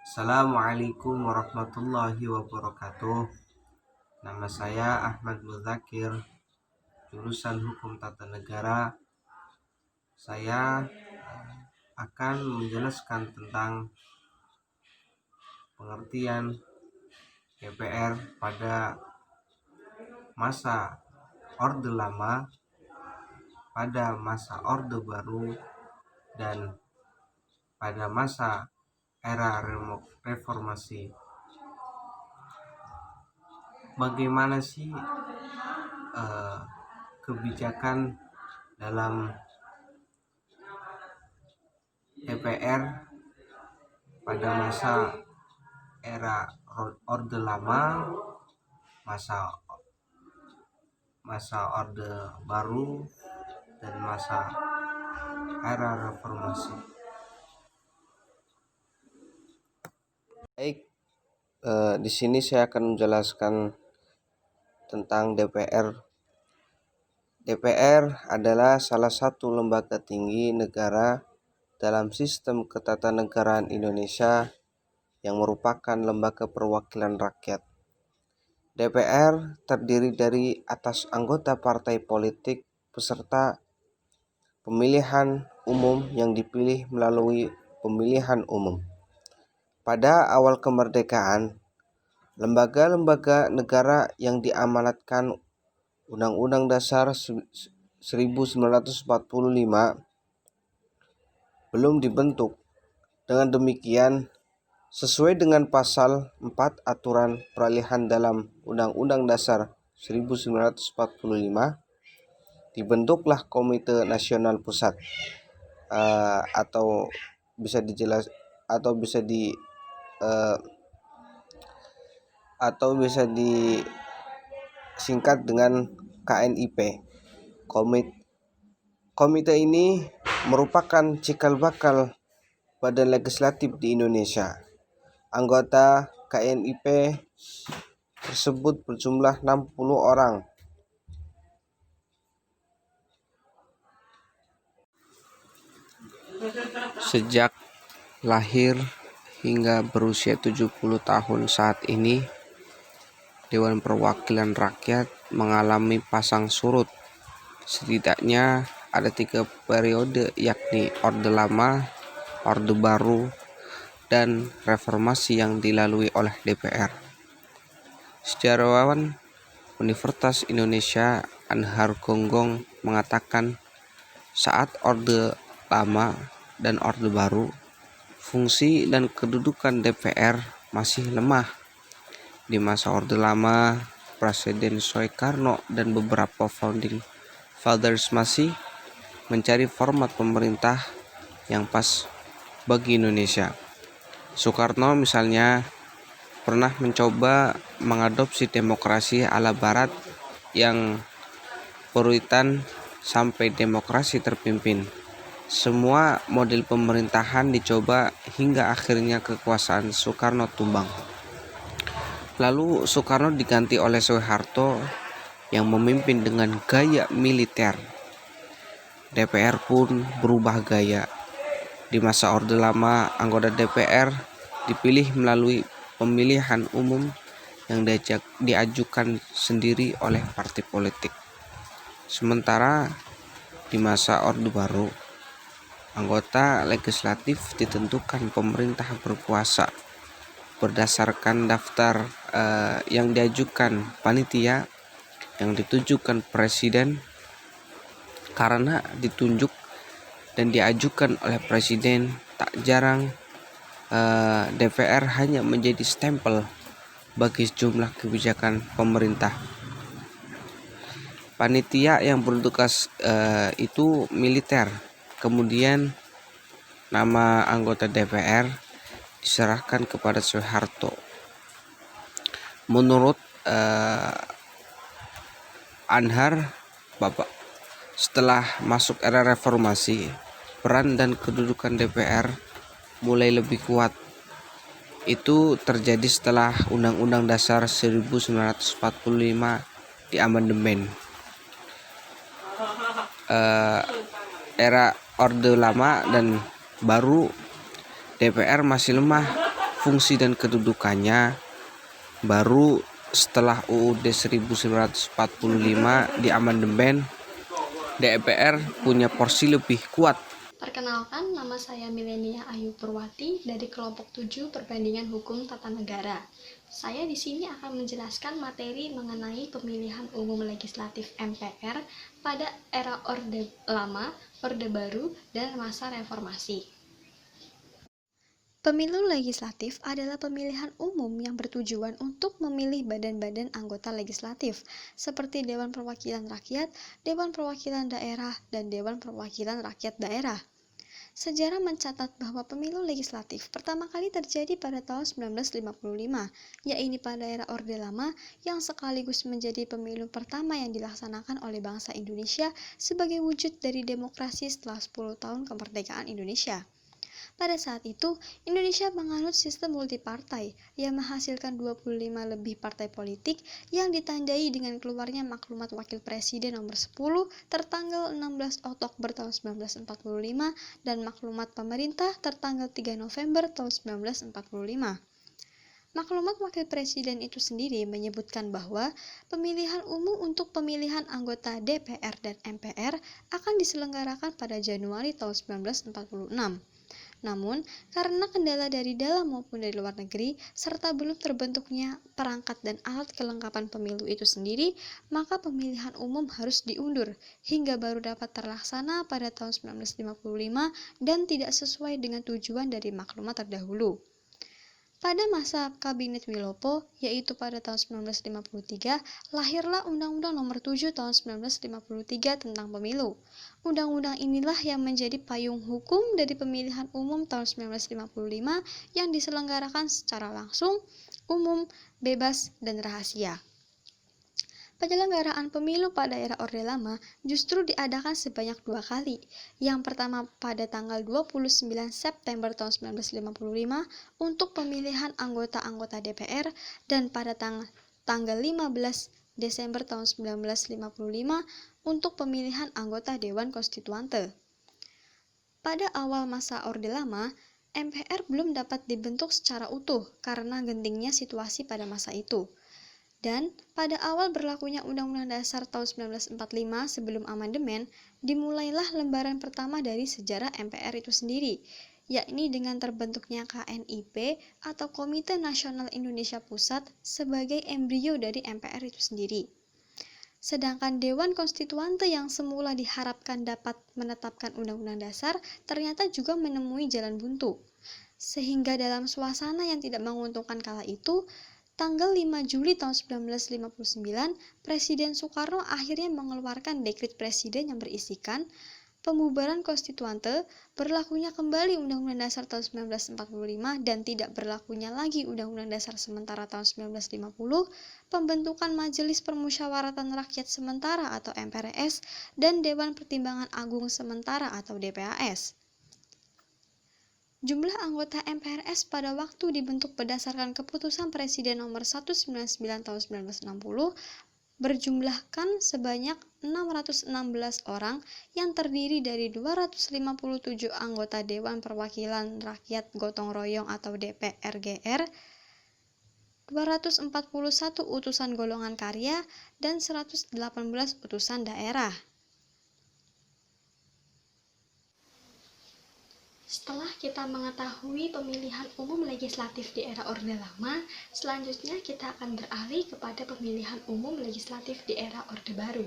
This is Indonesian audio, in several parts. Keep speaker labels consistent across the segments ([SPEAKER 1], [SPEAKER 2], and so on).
[SPEAKER 1] Assalamualaikum warahmatullahi wabarakatuh. Nama saya Ahmad Muzakir, jurusan Hukum Tata Negara. Saya akan menjelaskan tentang pengertian DPR pada masa Orde Lama, pada masa Orde Baru, dan pada masa era reformasi. Bagaimana sih kebijakan dalam DPR pada masa era Orde Lama, masa Orde Baru, dan masa era reformasi. Baik, di sini saya akan menjelaskan tentang DPR. DPR adalah salah satu lembaga tinggi negara dalam sistem ketatanegaraan Indonesia yang merupakan lembaga perwakilan rakyat. DPR terdiri dari atas anggota partai politik peserta pemilihan umum yang dipilih melalui pemilihan umum. Pada awal kemerdekaan, lembaga-lembaga negara yang diamanatkan Undang-Undang Dasar 1945 belum dibentuk. Dengan demikian, sesuai dengan pasal 4 aturan peralihan dalam Undang-Undang Dasar 1945, dibentuklah Komite Nasional Pusat atau bisa disingkat dengan KNIP. Komite ini merupakan cikal bakal badan legislatif di Indonesia. Anggota KNIP tersebut berjumlah 60 orang. Sejak lahir hingga berusia 70 tahun saat ini, Dewan Perwakilan Rakyat mengalami pasang surut. Setidaknya ada 3 periode, yakni Orde Lama, Orde Baru, dan reformasi yang dilalui oleh DPR. Sejarawan Universitas Indonesia Anhar Gonggong mengatakan saat Orde Lama dan Orde Baru, fungsi dan kedudukan DPR masih lemah. Di masa Orde Lama, Presiden Soekarno dan beberapa founding fathers masih mencari format pemerintah yang pas bagi Indonesia. Soekarno misalnya pernah mencoba mengadopsi demokrasi ala Barat yang puritan sampai demokrasi terpimpin. Semua model pemerintahan dicoba hingga akhirnya kekuasaan Soekarno tumbang. Lalu Soekarno diganti oleh Soeharto yang memimpin dengan gaya militer. DPR pun berubah gaya. Di masa Orde Lama, anggota DPR dipilih melalui pemilihan umum yang diajukan sendiri oleh partai politik. Sementara di masa Orde Baru, anggota legislatif ditentukan pemerintah berkuasa berdasarkan daftar yang diajukan panitia yang ditujukan presiden. Karena ditunjuk dan diajukan oleh presiden, tak jarang DPR hanya menjadi stempel bagi sejumlah kebijakan pemerintah. Panitia yang bertugas itu militer. Kemudian nama anggota DPR diserahkan kepada Soeharto. Menurut Anhar, setelah masuk era reformasi, peran dan kedudukan DPR mulai lebih kuat. Itu terjadi setelah Undang-Undang Dasar 1945 diamandemen. Era Orde Lama dan Baru, DPR masih lemah fungsi dan kedudukannya baru setelah UUD 1945 di amandemen, DPR punya porsi lebih kuat.
[SPEAKER 2] Perkenalkan, nama saya Milenia Ayu Purwati dari kelompok 7 Perbandingan Hukum Tata Negara. Saya di sini akan menjelaskan materi mengenai pemilihan umum legislatif MPR pada era Orde Lama, Orde Baru, dan masa reformasi. Pemilu legislatif adalah pemilihan umum yang bertujuan untuk memilih badan-badan anggota legislatif, seperti Dewan Perwakilan Rakyat, Dewan Perwakilan Daerah, dan Dewan Perwakilan Rakyat Daerah. Sejarah mencatat bahwa pemilu legislatif pertama kali terjadi pada tahun 1955, yaitu pada era Orde Lama yang sekaligus menjadi pemilu pertama yang dilaksanakan oleh bangsa Indonesia sebagai wujud dari demokrasi setelah 10 tahun kemerdekaan Indonesia. Pada saat itu, Indonesia menganut sistem multipartai yang menghasilkan 25 lebih partai politik yang ditandai dengan keluarnya maklumat Wakil Presiden nomor 10 tertanggal 16 Oktober tahun 1945 dan maklumat pemerintah tertanggal 3 November tahun 1945. Maklumat Wakil Presiden itu sendiri menyebutkan bahwa pemilihan umum untuk pemilihan anggota DPR dan MPR akan diselenggarakan pada Januari tahun 1946. Namun, karena kendala dari dalam maupun dari luar negeri, serta belum terbentuknya perangkat dan alat kelengkapan pemilu itu sendiri, maka pemilihan umum harus diundur, hingga baru dapat terlaksana pada tahun 1955 dan tidak sesuai dengan tujuan dari maklumat terdahulu. Pada masa Kabinet Wilopo, yaitu pada tahun 1953, lahirlah Undang-Undang Nomor 7 tahun 1953 tentang pemilu. Undang-undang inilah yang menjadi payung hukum dari pemilihan umum tahun 1955 yang diselenggarakan secara langsung, umum, bebas, dan rahasia. Penyelenggaraan pemilu pada era Orde Lama justru diadakan sebanyak 2 kali. Yang pertama pada tanggal 29 September tahun 1955 untuk pemilihan anggota-anggota DPR dan pada tanggal 15 Desember tahun 1955 untuk pemilihan anggota Dewan Konstituante. Pada awal masa Orde Lama, MPR belum dapat dibentuk secara utuh karena gentingnya situasi pada masa itu. Dan pada awal berlakunya Undang-Undang Dasar tahun 1945 sebelum amandemen, dimulailah lembaran pertama dari sejarah MPR itu sendiri, yakni dengan terbentuknya KNIP atau Komite Nasional Indonesia Pusat sebagai embrio dari MPR itu sendiri. Sedangkan Dewan Konstituante yang semula diharapkan dapat menetapkan Undang-Undang Dasar ternyata juga menemui jalan buntu. Sehingga dalam suasana yang tidak menguntungkan kala itu, tanggal 5 Juli tahun 1959, Presiden Soekarno akhirnya mengeluarkan dekret presiden yang berisikan pembubaran konstituante, berlakunya kembali Undang-Undang Dasar tahun 1945 dan tidak berlakunya lagi Undang-Undang Dasar sementara tahun 1950, pembentukan Majelis Permusyawaratan Rakyat Sementara atau MPRS dan Dewan Pertimbangan Agung Sementara atau DPAS. Jumlah anggota MPRS pada waktu dibentuk berdasarkan keputusan Presiden nomor 199 tahun 1960 berjumlahkan sebanyak 616 orang yang terdiri dari 257 anggota Dewan Perwakilan Rakyat Gotong Royong atau DPR-GR, 241 utusan golongan karya, dan 118 utusan daerah. Setelah kita mengetahui pemilihan umum legislatif di era Orde Lama, selanjutnya kita akan beralih kepada pemilihan umum legislatif di era Orde Baru.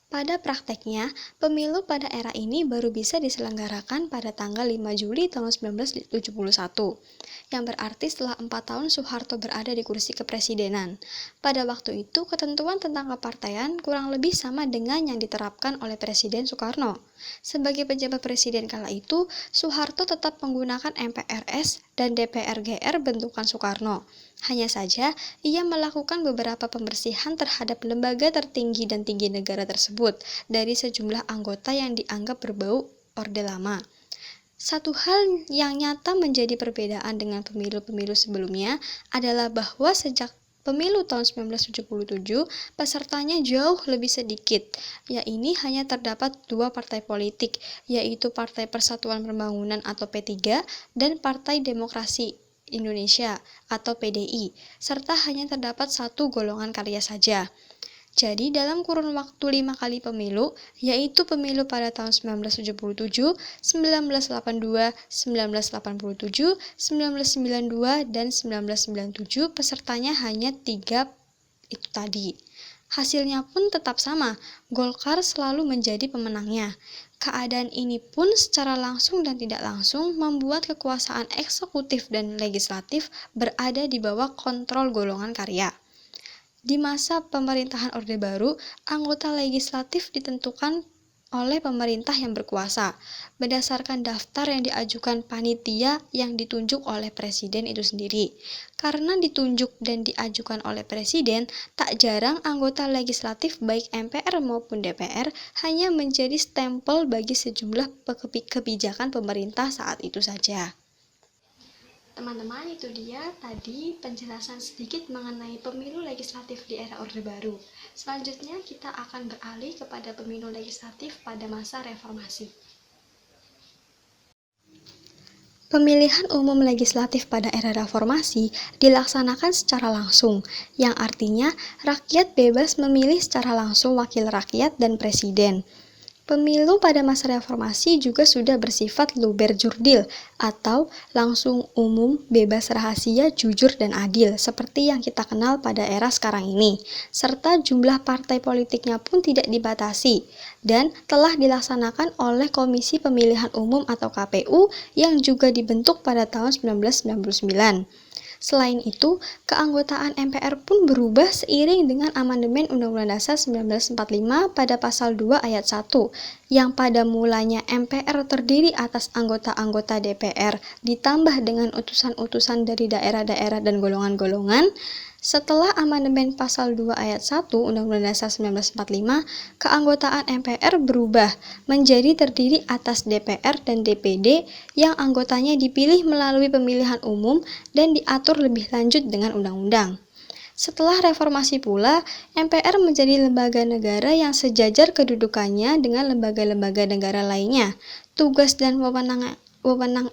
[SPEAKER 2] Pada prakteknya, pemilu pada era ini baru bisa diselenggarakan pada tanggal 5 Juli tahun 1971, yang berarti setelah 4 tahun Soeharto berada di kursi kepresidenan. Pada waktu itu, ketentuan tentang kepartaian kurang lebih sama dengan yang diterapkan oleh Presiden Soekarno. Sebagai pejabat presiden kala itu, Soeharto tetap menggunakan MPRS dan DPR-GR bentukan Soekarno. Hanya saja, ia melakukan beberapa pembersihan terhadap lembaga tertinggi dan tinggi negara tersebut dari sejumlah anggota yang dianggap berbau Orde Lama. Satu hal yang nyata menjadi perbedaan dengan pemilu-pemilu sebelumnya adalah bahwa sejak pemilu tahun 1977, pesertanya jauh lebih sedikit, yaitu hanya terdapat 2 partai politik, yaitu Partai Persatuan Pembangunan atau P3 dan Partai Demokrasi Indonesia atau PDI, serta hanya terdapat 1 golongan karya saja. Jadi dalam kurun waktu 5 kali pemilu, yaitu pemilu pada tahun 1977, 1982, 1987, 1992, dan 1997, pesertanya hanya 3 itu tadi. Hasilnya pun tetap sama, Golkar selalu menjadi pemenangnya. Keadaan ini pun secara langsung dan tidak langsung membuat kekuasaan eksekutif dan legislatif berada di bawah kontrol golongan karya. Di masa pemerintahan Orde Baru, anggota legislatif ditentukan oleh pemerintah yang berkuasa, berdasarkan daftar yang diajukan panitia yang ditunjuk oleh presiden itu sendiri. Karena ditunjuk dan diajukan oleh presiden, tak jarang anggota legislatif baik MPR maupun DPR hanya menjadi stempel bagi sejumlah kebijakan pemerintah saat itu saja. Teman-teman, itu dia tadi penjelasan sedikit mengenai pemilu legislatif di era Orde Baru. Selanjutnya kita akan beralih kepada pemilu legislatif pada masa reformasi. Pemilihan umum legislatif pada era reformasi dilaksanakan secara langsung, yang artinya rakyat bebas memilih secara langsung wakil rakyat dan presiden. Pemilu pada masa reformasi juga sudah bersifat luber jurdil atau langsung umum, bebas rahasia, jujur dan adil seperti yang kita kenal pada era sekarang ini, serta jumlah partai politiknya pun tidak dibatasi dan telah dilaksanakan oleh Komisi Pemilihan Umum atau KPU yang juga dibentuk pada tahun 1999. Selain itu, keanggotaan MPR pun berubah seiring dengan amandemen Undang-Undang Dasar 1945 pada pasal 2 ayat 1, yang pada mulanya MPR terdiri atas anggota-anggota DPR ditambah dengan utusan-utusan dari daerah-daerah dan golongan-golongan. Setelah amandemen pasal 2 ayat 1 Undang-Undang Dasar 1945, keanggotaan MPR berubah menjadi terdiri atas DPR dan DPD yang anggotanya dipilih melalui pemilihan umum dan diatur lebih lanjut dengan undang-undang. Setelah reformasi pula, MPR menjadi lembaga negara yang sejajar kedudukannya dengan lembaga-lembaga negara lainnya. Tugas dan wewenang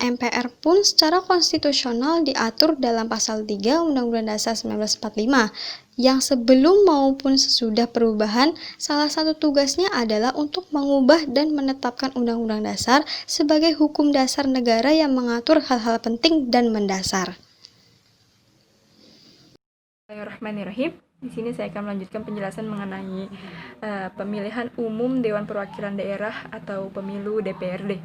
[SPEAKER 2] MPR pun secara konstitusional diatur dalam pasal 3 Undang-Undang Dasar 1945, yang sebelum maupun sesudah perubahan, salah satu tugasnya adalah untuk mengubah dan menetapkan Undang-Undang Dasar sebagai hukum dasar negara yang mengatur hal-hal penting dan mendasar.
[SPEAKER 3] Bismillahirrahmanirrahim. Di sini saya akan melanjutkan penjelasan mengenai pemilihan umum Dewan Perwakilan Daerah atau pemilu DPRD.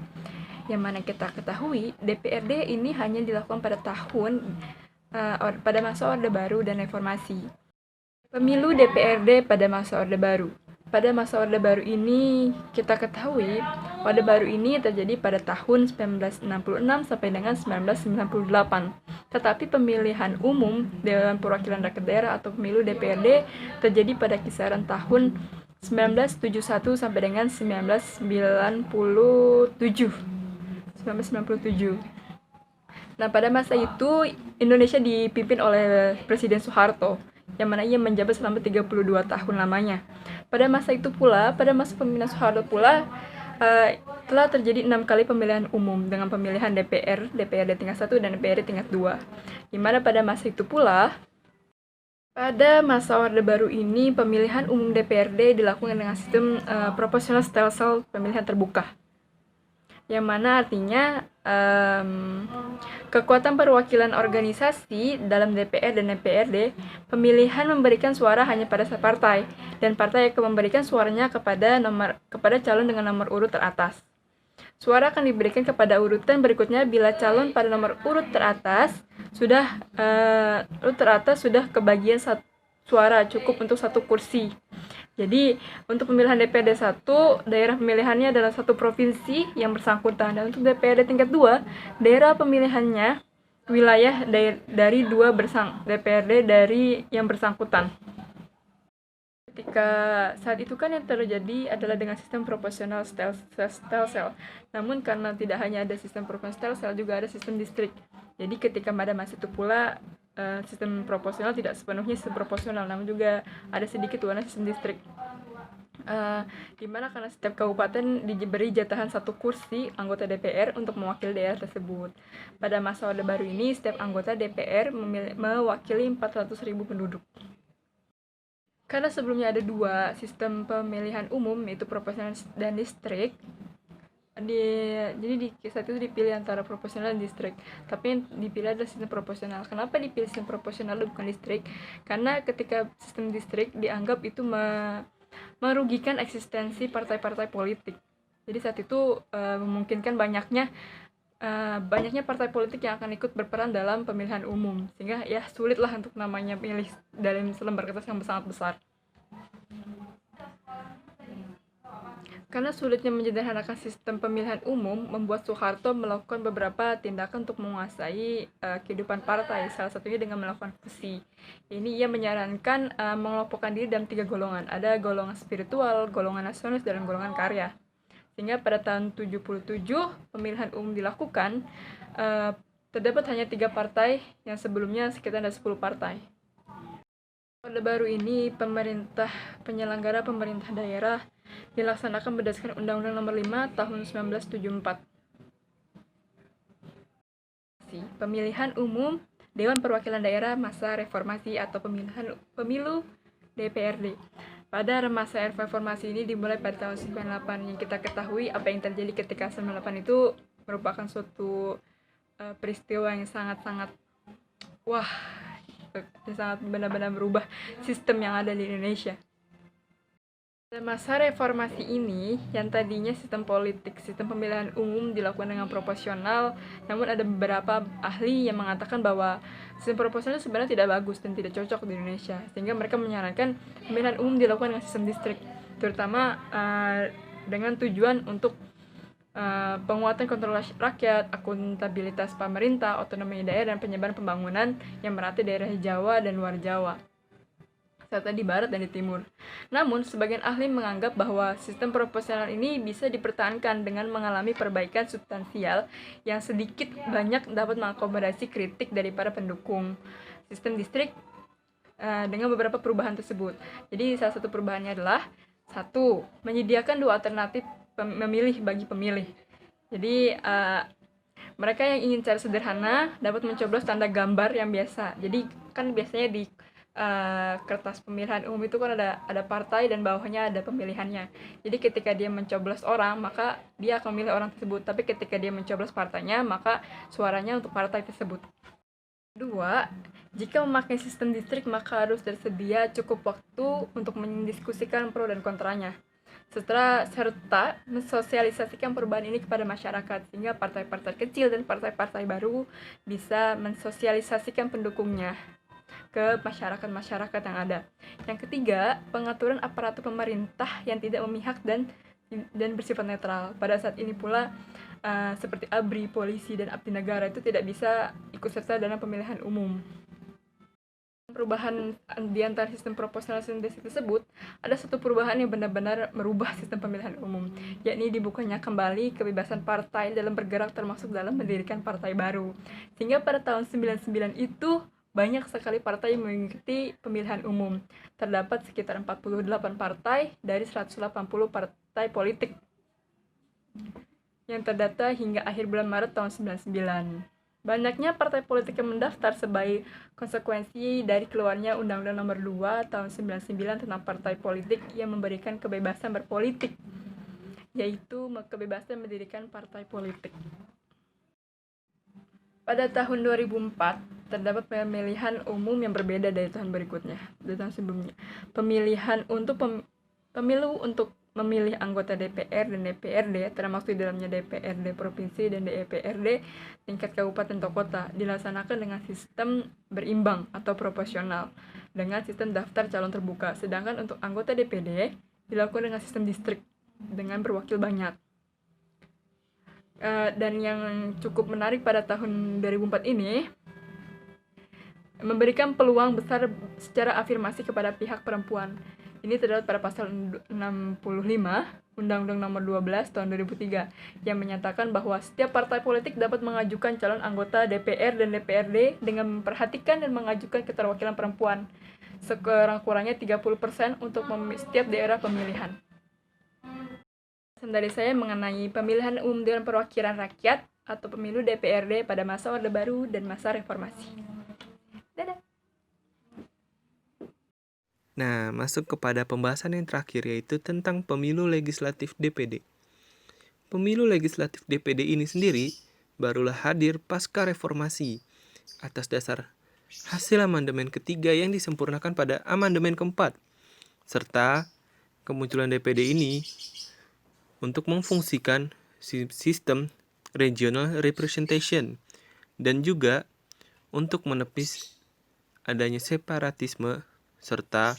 [SPEAKER 3] Yang mana kita ketahui, DPRD ini hanya dilakukan pada pada masa Orde Baru dan Reformasi. Pemilu DPRD pada masa Orde Baru. Pada masa Orde Baru ini kita ketahui, Orde Baru ini terjadi pada tahun 1966 sampai dengan 1998. Tetapi pemilihan umum Dewan Perwakilan Rakyat Daerah atau pemilu DPRD terjadi pada kisaran tahun 1971 sampai dengan 1997. Nah, pada masa itu Indonesia dipimpin oleh Presiden Soeharto, yang mana ia menjabat selama 32 tahun lamanya. Pada masa itu pula, pada masa pemimpinan Soeharto pula, telah terjadi 6 kali pemilihan umum dengan pemilihan DPRD tingkat 1 dan DPRD tingkat 2. Di mana pada masa itu pula, pada masa Orde Baru ini, pemilihan umum DPRD dilakukan dengan sistem proporsional stelsel pemilihan terbuka. Yang mana artinya kekuatan perwakilan organisasi dalam DPR dan DPRD, pemilihan memberikan suara hanya pada satu partai, dan partai akan memberikan suaranya kepada calon dengan nomor urut teratas. Suara akan diberikan kepada urutan berikutnya bila calon pada nomor urut teratas sudah kebagian suara cukup untuk 1 kursi. Jadi, untuk pemilihan DPRD 1, daerah pemilihannya adalah 1 provinsi yang bersangkutan. Dan untuk DPRD tingkat 2, daerah pemilihannya wilayah dari 2 DPRD dari yang bersangkutan. Ketika saat itu kan yang terjadi adalah dengan sistem proporsional stelsel. Namun karena tidak hanya ada sistem proporsional stelsel, juga ada sistem distrik. Jadi ketika pada masa itu pula sistem proporsional tidak sepenuhnya sistem proporsional, namun juga ada sedikit warna sistem distrik. Di mana karena setiap kabupaten diberi jatahan 1 kursi anggota DPR untuk mewakili daerah tersebut. Pada masa Orde Baru ini, setiap anggota DPR mewakili 400.000 penduduk. Karena sebelumnya ada 2 sistem pemilihan umum, yaitu proporsional dan distrik, jadi di saat itu dipilih antara proporsional dan distrik, tapi yang dipilih adalah sistem proporsional. Kenapa dipilih sistem proporsional dan bukan distrik? Karena ketika sistem distrik dianggap itu merugikan eksistensi partai-partai politik. Jadi saat itu memungkinkan banyaknya partai politik yang akan ikut berperan dalam pemilihan umum, sehingga ya sulitlah untuk namanya pilih dalam selembar kertas yang sangat besar. Karena sulitnya menyederhanakan sistem pemilihan umum, membuat Soeharto melakukan beberapa tindakan untuk menguasai kehidupan partai, salah satunya dengan melakukan fusi. Ini ia menyarankan mengelompokkan diri dalam 3 golongan. Ada golongan spiritual, golongan nasionalis, dan golongan karya. Sehingga pada tahun 77 pemilihan umum dilakukan, terdapat hanya 3 partai yang sebelumnya sekitar ada 10 partai. Orde Baru ini penyelenggara pemerintah daerah dilaksanakan berdasarkan Undang-Undang Nomor 5 Tahun 1974. Pemilihan umum Dewan Perwakilan Daerah masa reformasi atau pemilu DPRD. Pada masa reformasi ini dimulai pada tahun 98. Yang kita ketahui apa yang terjadi ketika 98 itu merupakan suatu peristiwa yang sangat-sangat sangat benar-benar merubah sistem yang ada di Indonesia. Pada masa reformasi ini, yang tadinya sistem pemilihan umum dilakukan dengan proporsional, namun ada beberapa ahli yang mengatakan bahwa sistem proporsional sebenarnya tidak bagus dan tidak cocok di Indonesia, sehingga mereka menyarankan pemilihan umum dilakukan dengan sistem distrik, terutama dengan tujuan untuk penguatan kontrol rakyat, akuntabilitas pemerintah, otonomi daerah, dan penyebaran pembangunan yang merata daerah Jawa dan luar Jawa, serta di barat dan di timur. Namun, sebagian ahli menganggap bahwa sistem proporsional ini bisa dipertahankan dengan mengalami perbaikan substansial yang sedikit banyak dapat mengakomodasi kritik dari para pendukung sistem distrik dengan beberapa perubahan tersebut. Jadi, salah satu perubahannya adalah 1. Menyediakan 2 alternatif memilih bagi pemilih. Jadi mereka yang ingin cara sederhana dapat mencoblos tanda gambar yang biasa. Jadi kan biasanya di kertas pemilihan umum itu kan ada partai dan bawahnya ada pemilihannya. Jadi ketika dia mencoblos orang, maka dia akan memilih orang tersebut. Tapi ketika dia mencoblos partainya, maka suaranya untuk partai tersebut. 2. Jika memakai sistem distrik, maka harus tersedia cukup waktu untuk mendiskusikan pro dan kontranya, serta mensosialisasikan perubahan ini kepada masyarakat, sehingga partai-partai kecil dan partai-partai baru bisa mensosialisasikan pendukungnya ke masyarakat yang ada. Yang 3, pengaturan aparatur pemerintah yang tidak memihak dan bersifat netral. Pada saat ini pula seperti ABRI, polisi, dan abdi negara itu tidak bisa ikut serta dalam pemilihan umum. Perubahan di antara sistem proporsional dan sistem distrik tersebut, ada satu perubahan yang benar-benar merubah sistem pemilihan umum, yakni dibukanya kembali kebebasan partai dalam bergerak, termasuk dalam mendirikan partai baru. Sehingga pada tahun 99 itu banyak sekali partai yang mengikuti pemilihan umum. Terdapat sekitar 48 partai dari 180 partai politik yang terdata hingga akhir bulan Maret tahun 99. Banyaknya partai politik yang mendaftar sebagai konsekuensi dari keluarnya Undang-Undang Nomor 2 Tahun 99 tentang partai politik yang memberikan kebebasan berpolitik, yaitu kebebasan mendirikan partai politik. Pada tahun 2004, terdapat pemilihan umum yang berbeda dari tahun berikutnya, dari tahun sebelumnya. Pemilu untuk memilih anggota DPR dan DPRD, termasuk di dalamnya DPRD provinsi dan DPRD tingkat kabupaten atau kota, dilaksanakan dengan sistem berimbang atau proporsional dengan sistem daftar calon terbuka. Sedangkan untuk anggota DPD dilakukan dengan sistem distrik dengan berwakil banyak. Dan yang cukup menarik pada tahun 2004 ini, memberikan peluang besar secara afirmasi kepada pihak perempuan. Ini terdapat pada pasal 65 Undang-Undang Nomor 12 Tahun 2003 yang menyatakan bahwa setiap partai politik dapat mengajukan calon anggota DPR dan DPRD dengan memperhatikan dan mengajukan keterwakilan perempuan sekurang-kurangnya 30% untuk setiap daerah pemilihan. Dari saya mengenai pemilihan umum Dewan Perwakilan Rakyat atau pemilu DPRD pada masa Orde Baru dan masa reformasi. Dadah.
[SPEAKER 1] Nah, masuk kepada pembahasan yang terakhir yaitu tentang pemilu legislatif DPD. Pemilu legislatif DPD ini sendiri barulah hadir pasca reformasi atas dasar hasil amandemen ketiga yang disempurnakan pada amandemen keempat, serta kemunculan DPD ini untuk memfungsikan sistem regional representation dan juga untuk menepis adanya separatisme serta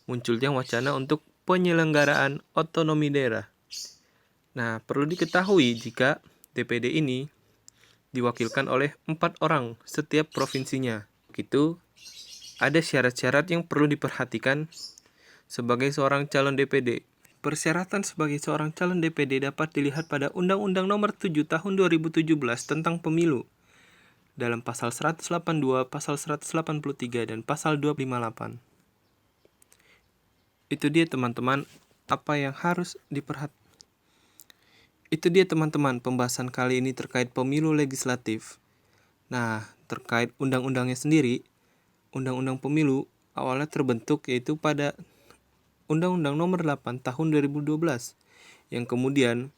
[SPEAKER 1] munculnya wacana untuk penyelenggaraan otonomi daerah. Nah, perlu diketahui jika DPD ini diwakilkan oleh 4 orang setiap provinsinya. Begitu, ada syarat-syarat yang perlu diperhatikan sebagai seorang calon DPD. Persyaratan sebagai seorang calon DPD dapat dilihat pada Undang-Undang Nomor 7 Tahun 2017 tentang Pemilu dalam pasal 182, pasal 183, dan pasal 258. Itu dia teman-teman pembahasan kali ini terkait pemilu legislatif. Nah, terkait undang-undangnya sendiri, undang-undang pemilu awalnya terbentuk yaitu pada Undang-Undang Nomor 8 Tahun 2012 yang kemudian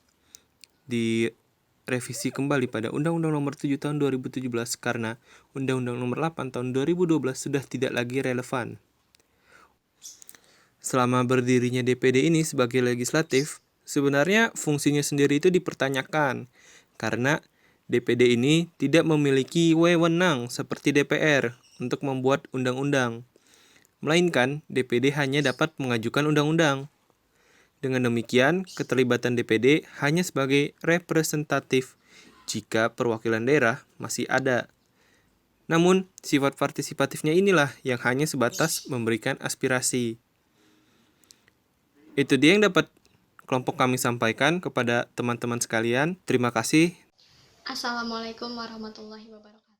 [SPEAKER 1] direvisi kembali pada Undang-Undang Nomor 7 Tahun 2017 karena Undang-Undang Nomor 8 Tahun 2012 sudah tidak lagi relevan. Selama berdirinya DPD ini sebagai legislatif, sebenarnya fungsinya sendiri itu dipertanyakan karena DPD ini tidak memiliki wewenang seperti DPR untuk membuat undang-undang. Melainkan DPD hanya dapat mengajukan undang-undang. Dengan demikian, keterlibatan DPD hanya sebagai representatif jika perwakilan daerah masih ada. Namun, sifat partisipatifnya inilah yang hanya sebatas memberikan aspirasi. Itu dia yang dapat kelompok kami sampaikan kepada teman-teman sekalian. Terima kasih.
[SPEAKER 2] Assalamualaikum warahmatullahi wabarakatuh.